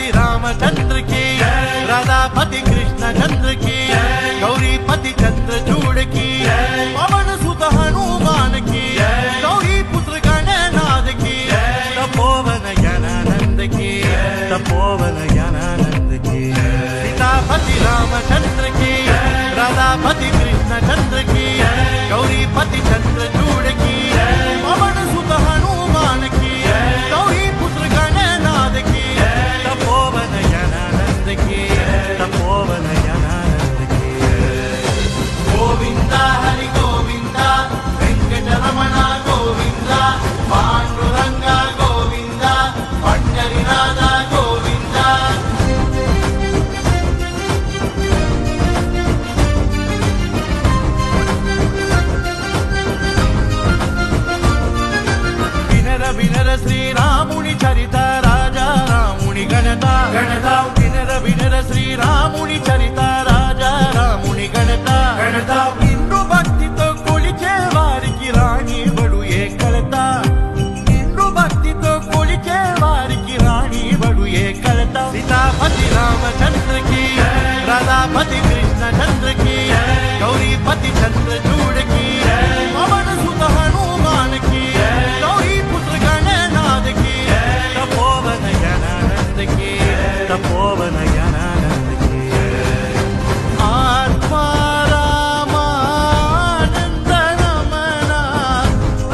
सीतापति रामचंद्र की राधापति कृष्ण चंद्र की गौरीपति चंद्र चूड़ की पवन सुत हनुमान की गौरी पुत्र गणनाथ की तपोवन ज्ञानानंद की तपोवन ज्ञानानंद की सीतापति रामचंद्र की राधापति कृष्ण चंद्र की गौरीपति चंद्र चूड़ की पवन सुत हनुमान की गौरी पुत्र गणनाथ की तपोवन ज्ञानानंद की तपोवन ज्ञानानंद की गोविंदा हरि गोविंदा वेंकटरमण गोविंदा पांडुरंग गोविंदा पंढरीनाथ गोविंदा विनर श्रीरामुनि चरित राजा रामुनि गणता गणता विनर श्रीरामुनि चरित राजा रामुनि गणता गणता इंदु भक्ति तो कोलिचे वारिकी रानी बड़ु ये कलता इंदु भक्ति तो कोलिचे वारिकी रानी बड़ु ये कलता सीतापति रामचंद्र की राधापति कृष्ण चंद्र की गौरीपति चंद्र चूड़ की पवन सुत हनुमान की गौरी पुत्र गणनाथ की तपोवन ज्ञानानंद की तपोवन ज्ञानानंद की आत्मा रामानंद रमना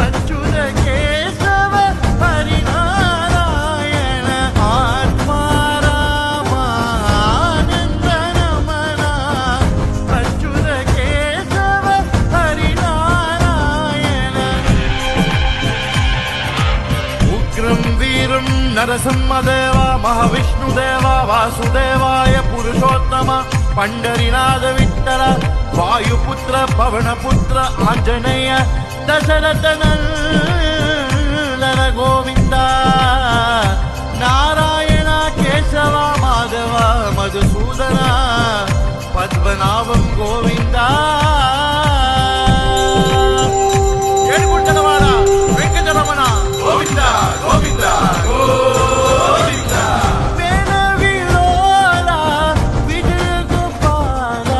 अच्युत केशव हरिनारायण आत्मा रामानंद रमना अच्युत केशव हरिनारायण उग्रं वीरं नरसिंहदेव महाविष्णुदेव वासुदेवाय पुरुषोत्तम पंढरीनाथ विठ्ठल वायुपुत्र पवनपुत्र आंजनेय दशरथ नंदन गोविंद नारायण केशव माधव मधुसूदन पद्मनाभं गोविंद ఏడుగుంటలవాడ వెంకటరమణ గోవింద గోవింద గోవింద వేణ విలోల విజయ గోపాల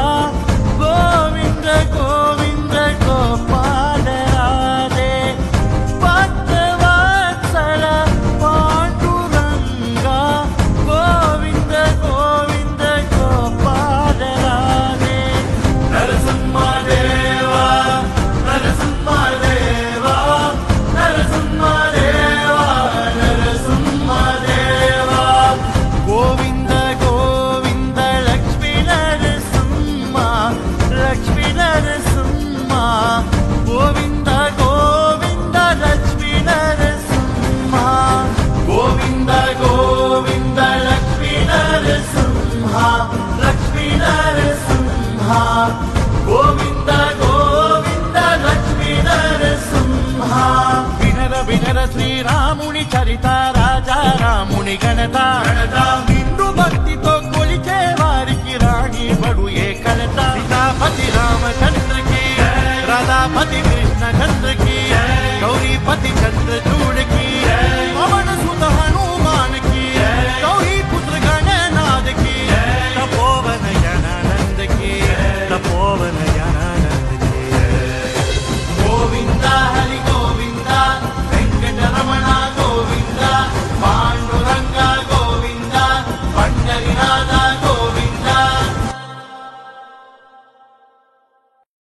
గోవింద గోవింద గోపాల రాధే భక్తవత్సల పాండురంగ గోవింద గోవింద గోపాల రాధే నరసింహదేవ నరసింహదేవ నరసింహదేవ నరసింహదేవ గోవింద గోవింద లక్ష్మీ నరసింహ లక్ష్మీ నరసింహ గోవింద గోవింద లక్ష్మీ నరసింహ గోవింద గోవింద లక్ష్మీ నరసింహ లక్ష్మీ నరసింహ గోవింద గోవింద లక్ష్మీ నరసింహ వినర శ్రీరాముని చరిత రాజా రాముని గణత నిండు భక్తితో కొలిచే వారికి రాణి బడు ఏ కలత సీతాపతి రామచంద్ర की राधापति कृष्ण चंद्र की गौरीपति चंद्र चूड़ की